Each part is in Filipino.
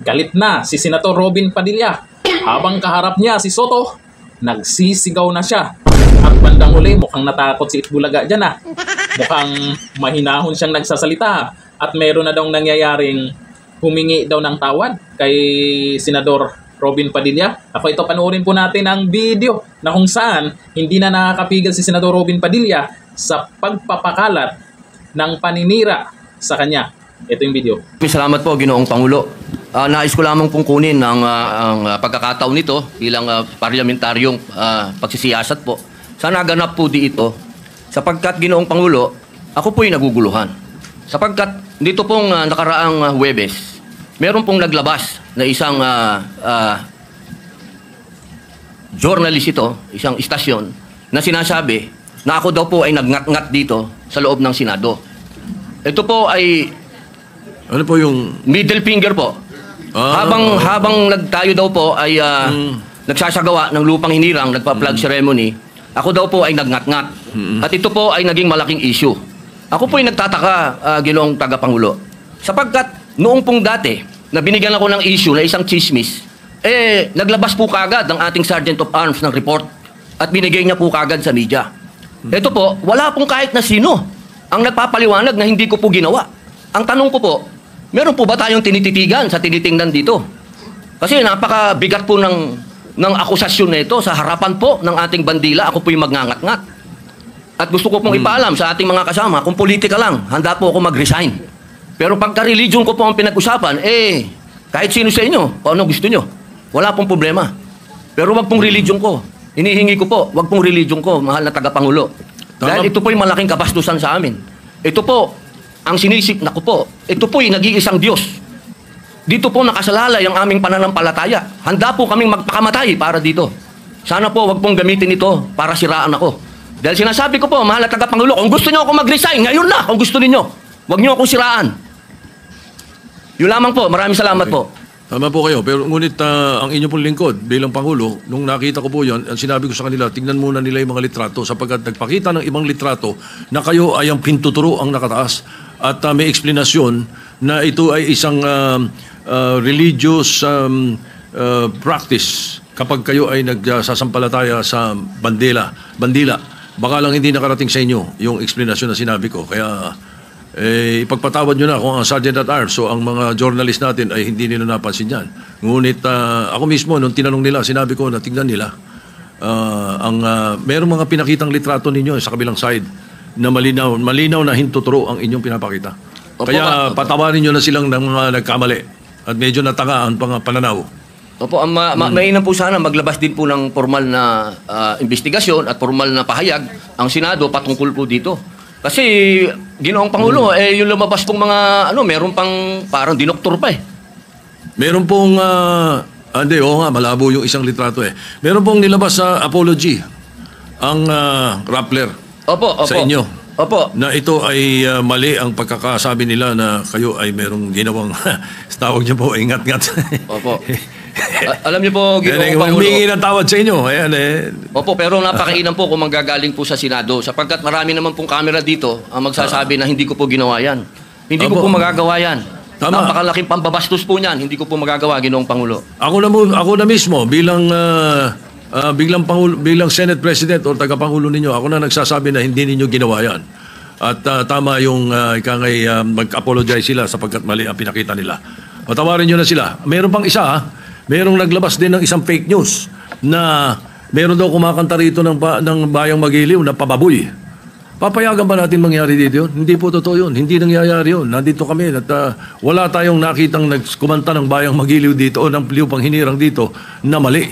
Galit na si Senator Robin Padilla. Habang kaharap niya si Soto, nagsisigaw na siya. At bandang huli, mukhang natakot si Itbulaga dyan ah. Mukhang mahinahon siyang nagsasalita. At meron na daw nangyayaring humingi daw ng tawad kay Senador Robin Padilla. Ako ito, panoorin po natin ang video na kung saan hindi na nakakapigil si Senador Robin Padilla sa pagpapakalat ng paninira sa kanya. Ito yung video. Salamat po, Ginoong Pangulo. Nais ko lamang pong kunin ang pagkakataon nito bilang parlamentaryong pagsisiyasat po. Sana ganap po dito sapagkat, Ginoong Pangulo, ako po'y naguguluhan. Sapagkat dito pong nakaraang Huwebes, meron pong naglabas na isang journalist ito, isang istasyon, na sinasabi na ako daw po ay nagngat-ngat dito sa loob ng Senado. Ito po ay ano po yung middle finger po. Habang tayo daw po ay nagsasagawa ng lupang hinirang, nagpa-flag ceremony, ako daw po ay nagngat-ngat. At ito po ay naging malaking issue. Ako po ay nagtataka, Ginoong Tagapangulo, sapagkat noong pong dati, na binigyan ako ng issue na isang chismis, naglabas po kagad ng ating Sergeant of Arms ng report at binigay niya po kagad sa media. Ito po, wala pong kahit na sino ang nagpapaliwanag na hindi ko po ginawa. Ang tanong ko po, meron po ba tayong tinititigan sa tinitingnan dito? Kasi napakabigat po ng akusasyon na ito sa harapan po ng ating bandila. Ako po yung magngangat-ngat. At gusto ko pong ipaalam sa ating mga kasama, kung politika lang, handa po ako mag-resign. Pero pagka-religion ko po ang pinag-usapan, kahit sino sa inyo, kung ano gusto nyo, wala pong problema. Pero wag pong religion ko. Inihingi ko po, wag pong religion ko, mahal na tagapangulo. Dahil ito po yung malaking kabastusan sa amin. Ito po, ang sinisip na ko po, ito po yung nag-iisang Diyos. Dito po nakasalalay ang aming pananampalataya. Handa po kaming magpakamatay para dito. Sana po wag pong gamitin ito para siraan ako. Dahil sinasabi ko po, mahal na tagapangulo, kung gusto nyo ako mag-resign, ngayon na, kung gusto ninyo. Wag nyo akong siraan. Yun lamang po, maraming salamat po. Tama po kayo, pero ngunit ang inyong pong lingkod bilang Pangulo, nung nakita ko po yun, ang sinabi ko sa kanila, tingnan muna nila yung mga litrato sapagkat nagpakita ng ibang litrato na kayo ay ang pintuturo ang nakataas at may eksplanasyon na ito ay isang religious practice kapag kayo ay nagsasampalataya sa bandila. Baka lang hindi nakarating sa inyo yung eksplanasyon na sinabi ko. Kaya ipagpatawad nyo na kung ang Sergeant at Arms o ang mga journalist natin ay hindi nila napansin yan. Ngunit ako mismo, nung tinanong nila, sinabi ko na tingnan nila. Merong mga pinakitang litrato ninyo sa kabilang side na malinaw na hintuturo ang inyong pinapakita. Kaya patawarin nyo na silang ng mga nagkamali at medyo natanga ang pananaw. Opo, mainam po sana maglabas din po ng formal na investigasyon at formal na pahayag ang Senado patungkol po dito. Kasi, Ginoong Pangulo, yung lumabas pong mga, meron pang parang dinoktor pa Meron pong, malabo yung isang litrato Meron pong nilabas sa apology ang Rappler sa inyo. Opo. Na ito ay mali ang pagkakasabi nila na kayo ay merong ginawang, tawag niyo po, ingat-ngat. Opo. Alam niyo po, Ginoong Pangulo. Humingi ng tawad sa inyo. Ayan Opo, pero napakainam po kung manggagaling po sa Senado sapagkat marami naman pong kamera dito ang magsasabi na hindi ko po ginawa yan. Hindi ko po magagawa yan. Tama. Napakalaking pambabastos po niyan. Hindi ko po magagawa, Ginoong Pangulo. Ako na mismo bilang Senate President o tagapangulo ninyo, ako na nagsasabi na hindi ninyo ginawa yan. At tama yung mag-apologize sila sapagkat mali ang pinakita nila. Patawarin nyo na sila. Meron pang isa, merong naglabas din ng isang fake news na meron daw kumakanta rito ng Bayang Magiliw na pababoy. Papayagan ba natin mangyari dito yun? Hindi po totoo yun. Hindi nangyayari yun. Nandito kami at wala tayong nakitang nagkumanta ng Bayang Magiliw dito o ng lupang hinirang dito na mali.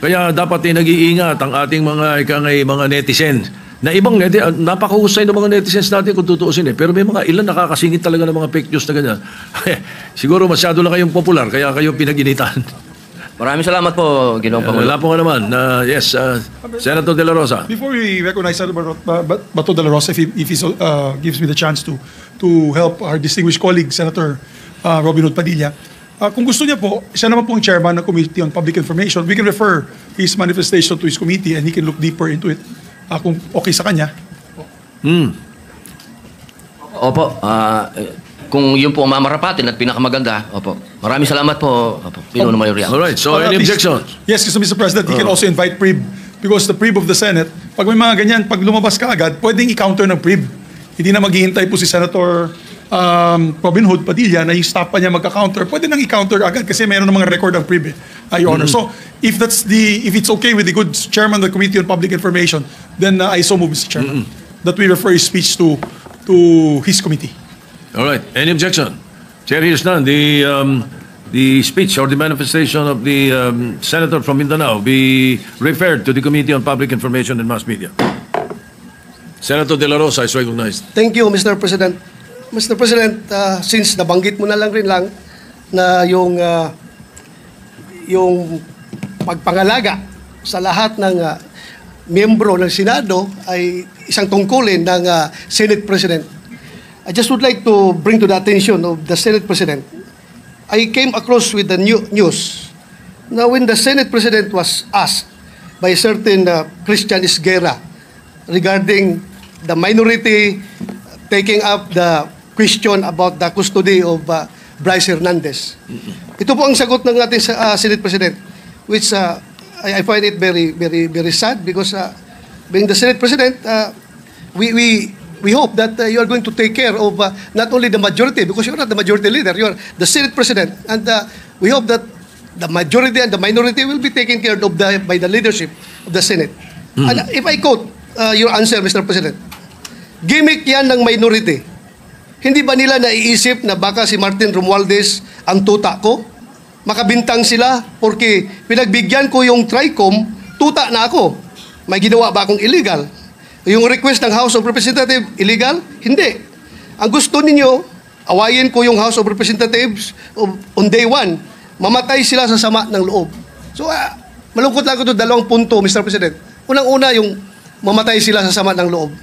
Kaya dapat nag-iingat ang ating mga netizens. Na ibang napakahusay ng mga netizens natin kung tutuusin Pero may mga ilan nakakasingit talaga ng mga fake news na ganyan. Siguro masyado na kayong popular kaya kayo pinag-initan. Maraming salamat po, Ginoong Pangulo. Wala po nga naman. Yes, Senator De La Rosa. Before we recognize Senator Bato De La Rosa, if he gives me the chance to help our distinguished colleague, Senator Robin Hood Padilla, kung gusto niya po, siya naman po ang chairman ng Committee on Public Information. We can refer his manifestation to his committee and he can look deeper into it. Kung okay sa kanya. Opo. kung yun po ang mamarapatin at pinakamaganda, opo. Maraming salamat po, opo, Pinuno Mayor Yang. Alright, so At any least- objections? Yes, kasi Mr. President, he can also invite PRIB because the PRIB of the Senate, pag may mga ganyan, pag lumabas ka agad, pwedeng i-counter ng PRIB. Hindi na maghihintay po si Senator Robin Hood Padilla na i-stop pa niya magka-counter. Pwede nang i-counter agad kasi mayroon ng mga record ng PRIB, Your Honor. So, if it's okay with the good chairman of the Committee on Public Information, then I so move, Mr. Chairman, that we refer his speech to his committee. Alright, any objection? Chair hears none. The speech or the manifestation of the senator from Mindanao be referred to the Committee on Public Information and Mass Media. Senator De La Rosa is recognized. Thank you, Mr. President. Mr. President, since nabanggit mo na lang na yung pagpangalaga sa lahat ng miyembro ng Senado ay isang tungkulin ng Senate President. I just would like to bring to the attention of the Senate President. I came across with the news na when the Senate President was asked by a certain Christian Esguerra regarding the minority taking up the question about the custody of Bryce Hernandez. Ito po ang sagot ng ating Senate President, which I find it very, very, very sad because being the Senate President, we hope that you are going to take care of not only the majority, because you're not the majority leader, you're the Senate President, and we hope that the majority and the minority will be taken care of by the leadership of the Senate. And if I quote your answer, Mr. President, gimmick yan ng minority. Hindi ba nila naiisip na baka si Martin Romualdez ang tuta ko? Makabintang sila porque pinagbigyan ko yung TRICOM, tuta na ako. May ginawa ba akong illegal? Yung request ng House of Representatives, illegal? Hindi. Ang gusto ninyo, awayin ko yung House of Representatives on day one. Mamatay sila sa sama ng loob. So, malungkot lang ko ito, 2 punto, Mr. President. Unang-una, yung mamatay sila sa sama ng loob.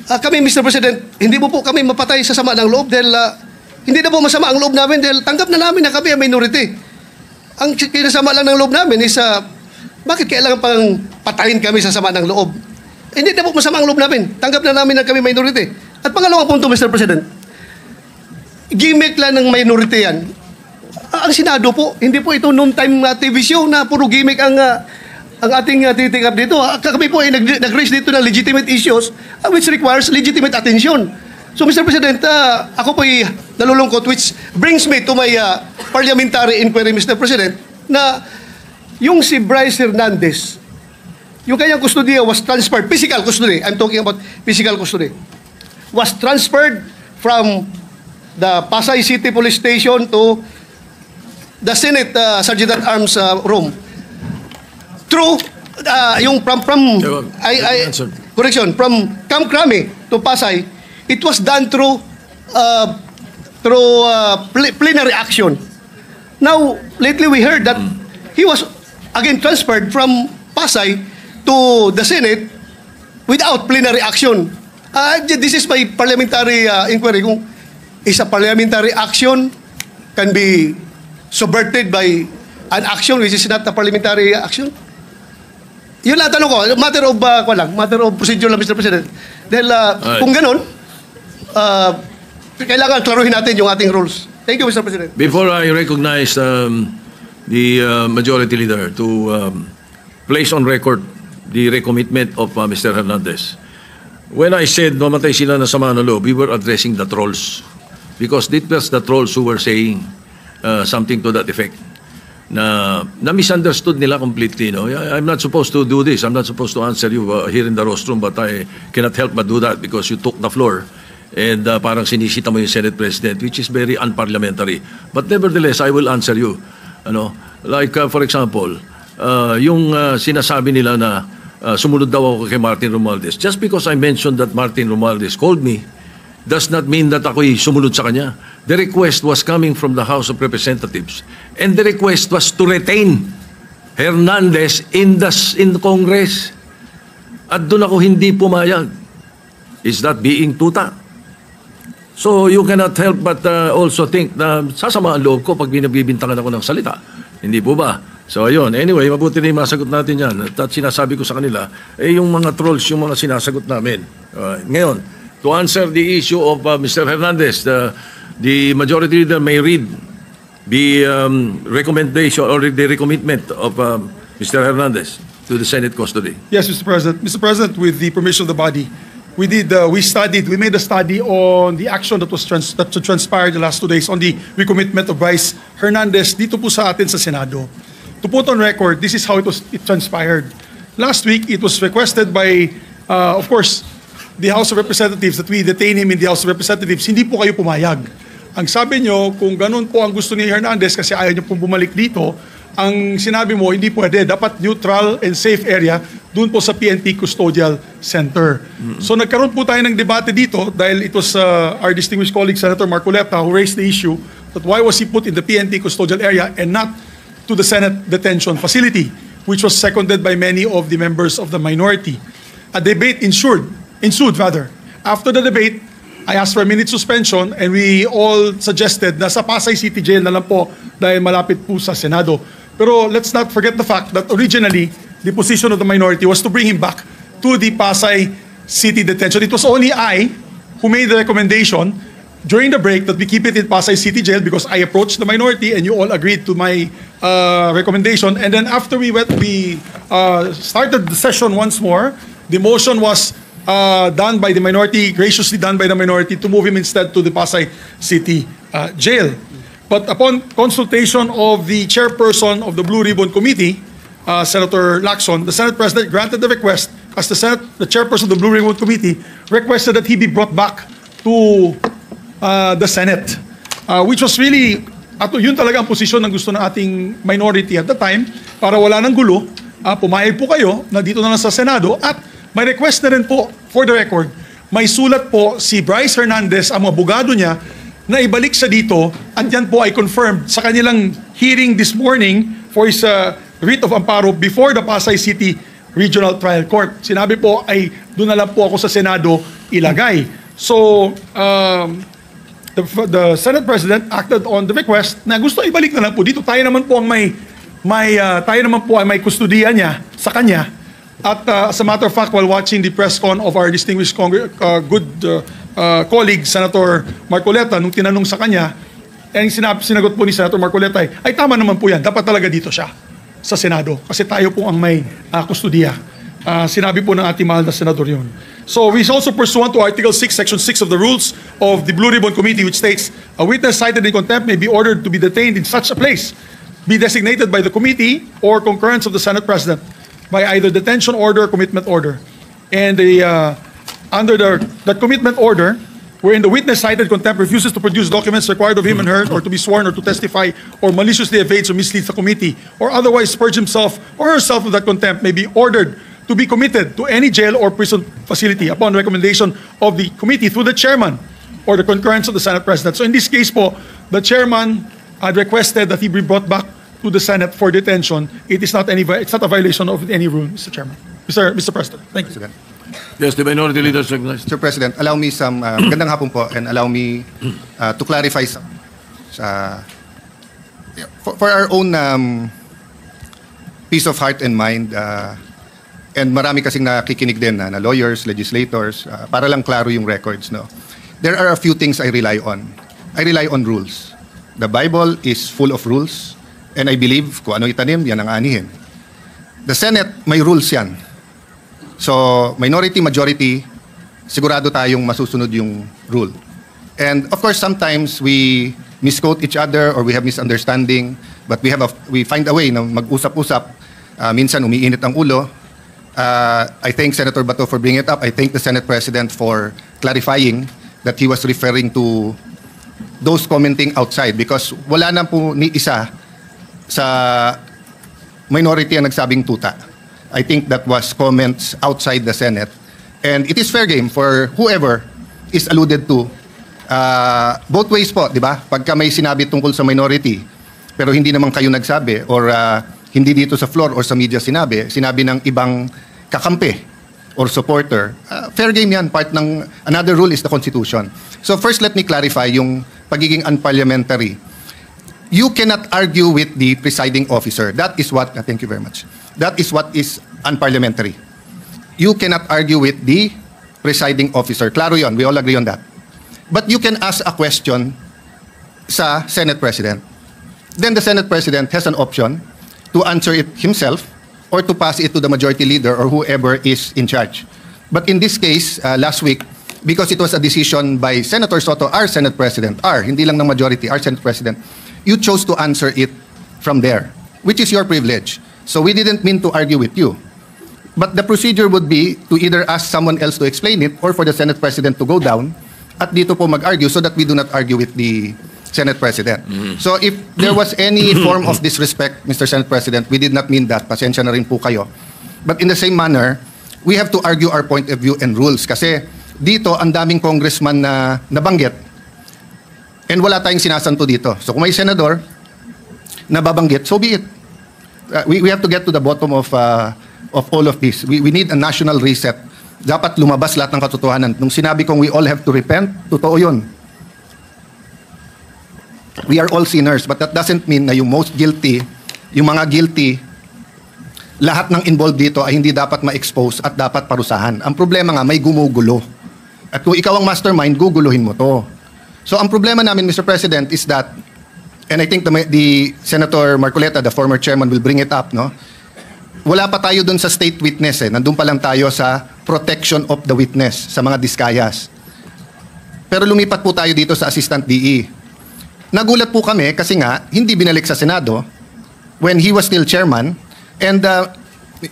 Kami, Mr. President, hindi mo po kami mapatay sa sama ng loob dahil hindi na po masama ang loob namin dahil tanggap na namin na kami ang minority. Ang kinasama lang ng loob namin is bakit kailangan pang patayin kami sa sama ng loob? Hindi na po masama ang loob namin. Tanggap na namin na kami minority. At pangalawang punto, Mr. President, gimmick lang ng minority yan. Ang Senado po, hindi po ito noon time TV show na puro gimmick ang ating titik up dito. Kami po ay nag-raise dito ng legitimate issues which requires legitimate attention. So, Mr. President, ako po ay nalulungkot which brings me to my parliamentary inquiry, Mr. President, na yung si Bryce Hernandez, yung kanyang custody was transferred, physical custody, I'm talking about physical custody, was transferred from the Pasay City Police Station to the Senate Sergeant at Arms room. Through yung from correction, from Camp Crame to Pasay, it was done through plenary action. Now, lately we heard that he was again transferred from Pasay to the Senate without plenary action. This is my parliamentary inquiry. Kung is a parliamentary action can be subverted by an action which is not a parliamentary action? Yun lang tanong ko. Matter of procedure lang, Mr. President. Dahil kung ganun, kailangan klaruhin natin yung ating rules. Thank you, Mr. President. Before I recognize the majority leader to place on record the recommitment of Mr. Hernandez, when I said mamatay sila na sama ng loob, we were addressing the trolls. Because it was the trolls who were saying something to that effect. Na misunderstood nila completely. No? I'm not supposed to do this. I'm not supposed to answer you here in the rostrum, but I cannot help but do that because you took the floor and parang sinisita mo yung Senate President, which is very unparliamentary. But nevertheless, I will answer you. Ano? Like, for example, yung sinasabi nila na sumunod daw ako kay Martin Romualdez. Just because I mentioned that Martin Romualdez called me, does not mean that ako'y sumunod sa kanya. The request was coming from the House of Representatives. And the request was to retain Hernandez in Congress. At doon ako hindi pumayag. Is that being tuta? So you cannot help but also think na sasama ang loob ko pag binabibintangan ako ng salita. Hindi po ba? So ayun, anyway, mabuti na yung masagot natin yan. At sinasabi ko sa kanila, yung mga trolls, yung mga sinasagot namin. Ngayon, to answer the issue of Mr. Hernandez, the majority leader may read the recommendation or the recommitment of Mr. Hernandez to the Senate custody. Yes, Mr. President. Mr. President, with the permission of the body, we made a study on the action that transpired the last 2 days on the recommitment of Vice Hernandez dito po sa atin sa Senado. To put on record, this is how it transpired. Last week, it was requested by, of course, the House of Representatives that we detain him in the House of Representatives. Hindi po kayo pumayag. Ang sabi nyo, kung ganun po ang gusto ni Hernandez kasi ayaw nyo pong bumalik dito, ang sinabi mo, hindi pwede. Dapat neutral and safe area doon po sa PNP Custodial Center. So nagkaroon po tayo ng debate dito dahil it was our distinguished colleague, Senator Marcoleta, who raised the issue that why was he put in the PNP Custodial area and not to the Senate Detention Facility, which was seconded by many of the members of the minority. A debate ensued. After the debate, I asked for a minute suspension and we all suggested na sa Pasay City Jail na lang po dahil malapit po sa Senado. Pero let's not forget the fact that originally, the position of the minority was to bring him back to the Pasay City Detention. It was only I who made the recommendation during the break that we keep it in Pasay City Jail because I approached the minority and you all agreed to my recommendation. And then after we started the session once more, the motion was done by the minority, graciously done by the minority, to move him instead to the Pasay City Jail. But upon consultation of the chairperson of the Blue Ribbon Committee, Senator Lacson, the Senate President granted the request as the chairperson of the Blue Ribbon Committee requested that he be brought back to the Senate, which was really, yun talaga ang posisyon ng gusto ng ating minority at the time, para wala ng gulo, pumayag po kayo na dito na lang sa Senado. At may request na rin po, for the record, may sulat po si Bryce Hernandez, ang abogado niya, na ibalik siya dito at yan po ay confirmed sa kanilang hearing this morning for his writ of amparo before the Pasay City Regional Trial Court. Sinabi po ay doon na lang po ako sa Senado ilagay. So, the Senate President acted on the request na gusto ibalik na lang po dito. Tayo naman po ang may kustodiya niya sa kanya. At as a matter of fact, while watching the press con of our distinguished colleague, Senator Marcoleta, nung tinanong sa kanya, sinagot po ni Senator Marcoleta ay tama naman po yan, dapat talaga dito siya sa Senado kasi tayo po ang may kustodiya. Sinabi po ng ating mahal na senador yun. So we also pursuant to Article 6, Section 6 of the rules of the Blue Ribbon Committee, which states, a witness cited in contempt may be ordered to be detained in such a place, be designated by the committee or concurrence of the Senate President by either detention order or commitment order. And under the commitment order, wherein the witness cited contempt refuses to produce documents required of him and her, or to be sworn or to testify, or maliciously evades or misleads the committee, or otherwise purge himself or herself of that contempt, may be ordered to be committed to any jail or prison facility upon recommendation of the committee through the chairman or the concurrence of the Senate President. So in this case po, the chairman had requested that he be brought back to the Senate for detention. It's not a violation of any rule, Mr. Chairman. Mr. President, thank you. Yes, the minority leader recognized. Mr. President, allow me some, magandang hapon po, and allow me to clarify some, for our own peace of heart and mind, and marami kasing nakikinig din na lawyers, legislators, para lang klaro yung records, no? There are a few things I rely on. I rely on rules. The Bible is full of rules. And I believe, kung ano itanim, yan ang anihin. The Senate, may rules yan. So, minority, majority, sigurado tayong masusunod yung rule. And of course, sometimes we misquote each other or we have misunderstanding, but we find a way na mag-usap-usap. Minsan, umiinit ang ulo. I thank Senator Bato for bringing it up. I thank the Senate President for clarifying that he was referring to those commenting outside because wala na po ni isa sa minority ang nagsabing tuta. I think that was comments outside the Senate. And it is fair game for whoever is alluded to. Both ways po, di ba? Pagka may sinabi tungkol sa minority, pero hindi naman kayo nagsabi or hindi dito sa floor or sa media sinabi ng ibang kakampi or supporter, fair game yan. Part ng another rule is the Constitution. So first, let me clarify yung pagiging unparliamentary. You cannot argue with the presiding officer. That is what, thank you very much. That is what is unparliamentary. You cannot argue with the presiding officer. Klaro yon, we all agree on that. But you can ask a question sa Senate President. Then the Senate President has an option to answer it himself or to pass it to the majority leader or whoever is in charge. But in this case, last week, because it was a decision by Senator Soto, our Senate President, hindi lang ng majority, our Senate President, you chose to answer it from there, which is your privilege. So we didn't mean to argue with you. But the procedure would be to either ask someone else to explain it or for the Senate President to go down at dito po mag-argue so that we do not argue with the Senate President. So if there was any form of disrespect, Mr. Senate President, we did not mean that. Pasensya na rin po kayo. But in the same manner, we have to argue our point of view and rules. Kasi dito, ang daming congressman na nabanggit and wala tayong sinasanto dito. So kung may senador na babanggit, so be it. We have to get to the bottom of all of this. We need a national reset. Dapat lumabas lahat ng katotohanan. Nung sinabi kong we all have to repent, totoo yun. We are all sinners, but that doesn't mean na yung most guilty, yung mga guilty, lahat ng involved dito ay hindi dapat ma-expose at dapat parusahan. Ang problema nga, may gumugulo. At kung ikaw ang mastermind, guguluhin mo to. So ang problema namin, Mr. President, is that, and I think the Senator Marcoleta, the former chairman, will bring it up, no? Wala pa tayo dun sa state witness, Nandun pa lang tayo sa protection of the witness, sa mga diskayas. Pero lumipat po tayo dito sa Assistant DE. Nagulat po kami kasi nga, hindi binalik sa Senado when he was still chairman. And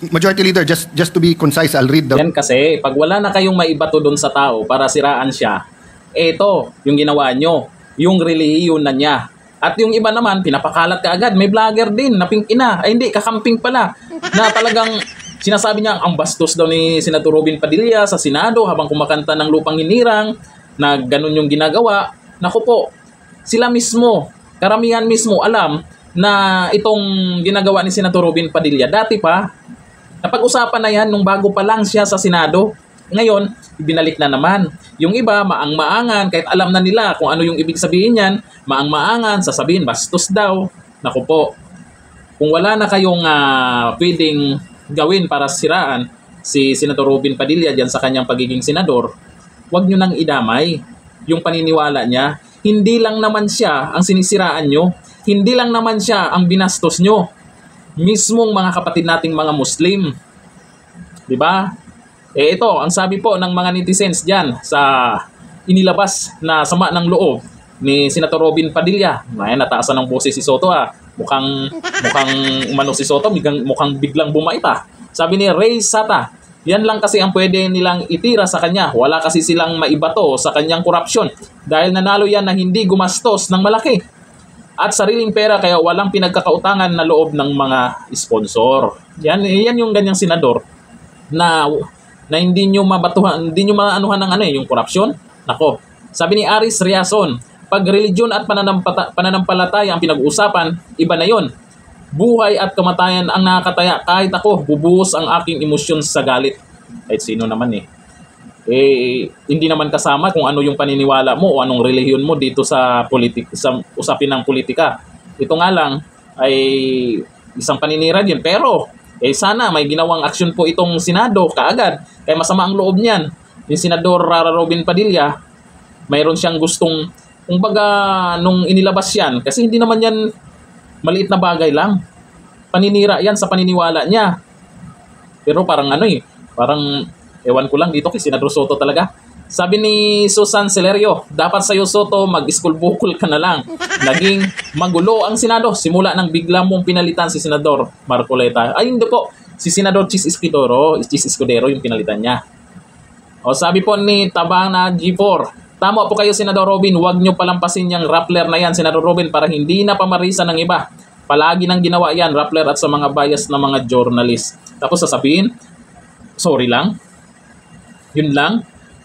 Majority Leader, just to be concise, I'll read the... Yan kasi, pag wala na kayong maibato doon sa tao para siraan siya, eto, yung ginawa nyo, yung relihiyon na niya. At yung iba naman, pinapakalat ka agad. May vlogger din, naping-ina. Ay hindi, kakamping pala. Na talagang sinasabi niya ang bastos daw ni Senator Robin Padilla sa Senado habang kumakanta ng lupang hinirang, na ganun yung ginagawa. Naku po, sila mismo, karamihan mismo alam na itong ginagawa ni Senator Robin Padilla. Dati pa, napag-usapan na yan nung bago pa lang siya sa Senado. Ngayon, ibinalik na naman. Yung iba, maang-maangan, kahit alam na nila kung ano yung ibig sabihin yan, maang-maangan, sasabihin, bastos daw. Naku po, kung wala na kayong pwedeng gawin para siraan si Senator Robin Padilla dyan sa kanyang pagiging senador, huwag nyo nang idamay yung paniniwala niya. Hindi lang naman siya ang sinisiraan nyo, hindi lang naman siya ang binastos nyo. Mismong mga kapatid nating mga Muslim. Diba? Ito, ang sabi po ng mga netizens dyan sa inilabas na sama ng loob ni Senator Robin Padilla. Ayan, nataasan ng boses si Soto Mukhang umano si Soto, mukhang biglang bumait Sabi ni Ray Sata, yan lang kasi ang pwede nilang itira sa kanya. Wala kasi silang maibato sa kanyang korupsyon dahil nanalo yan na hindi gumastos ng malaki at sariling pera kaya walang pinagkakautangan na loob ng mga sponsor. Yan yung ganyang senador na hindi nyo mabatuhan, hindi nyo maanuhan ng yung korupsyon. Nako, sabi ni Aris Riason, pag religion at pananampalataya ang pinag-uusapan, iba na yon. Buhay at kamatayan ang nakakataya. Kahit ako, bubuhos ang aking emosyon sa galit. Kahit sino naman hindi naman kasama kung ano yung paniniwala mo o anong relihiyon mo dito sa sa usapin ng politika. Ito nga lang ay isang paninira din. Pero sana may ginawang aksyon po itong Senado kaagad. Kaya masama ang loob niyan. Yung Senador Robin Padilla, mayroon siyang gustong, kumbaga nung inilabas yan, kasi hindi naman yan maliit na bagay lang. Paninira yan sa paniniwala niya. Pero parang parang ewan ko lang dito kay Senador Soto talaga. Sabi ni Susan Celerio, dapat sa'yo Soto, mag-school bukol ka na lang. Naging magulo ang Senado simula nang bigla mong pinalitan si Senador Marcoleta. Ay hindi po, si Senador Chis Escudero yung pinalitan niya. O sabi po ni Tabana G4, tama po kayo Senador Robin, huwag nyo palampasin yung Rappler na yan Senador Robin para hindi na pamarisa ng iba. Palagi nang ginawa yan, Rappler at sa mga bias na mga journalist. Tapos sasabihin, sorry lang. Yun lang.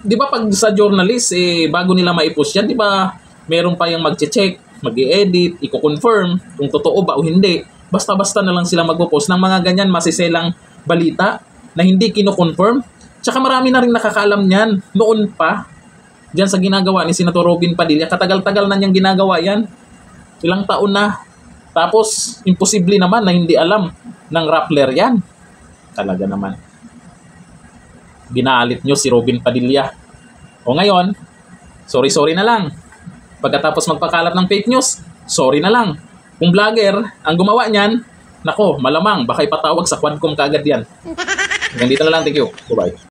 Di ba pag sa journalist, bago nila maipost yan, di ba meron pa yung mag-check, mag-i-edit, i-confirm kung totoo ba o hindi. Basta-basta na lang sila magpo-post ng mga ganyan masiselang balita na hindi kino-confirm. Tsaka marami na rin nakakaalam niyan noon pa. Diyan sa ginagawa ni Senator Robin Padilla, katagal-tagal na niyang ginagawa yan. Ilang taon na. Tapos, imposible naman na hindi alam ng Rappler yan. Talaga naman. Binalit nyo si Robin Padilla. O ngayon, sorry na lang. Pagkatapos magpakalat ng fake news, sorry na lang. Kung vlogger ang gumawa niyan, nako, malamang baka ipatawag sa Quadcom kaagad yan. Hanggang dito na lang, thank you. Bye-bye.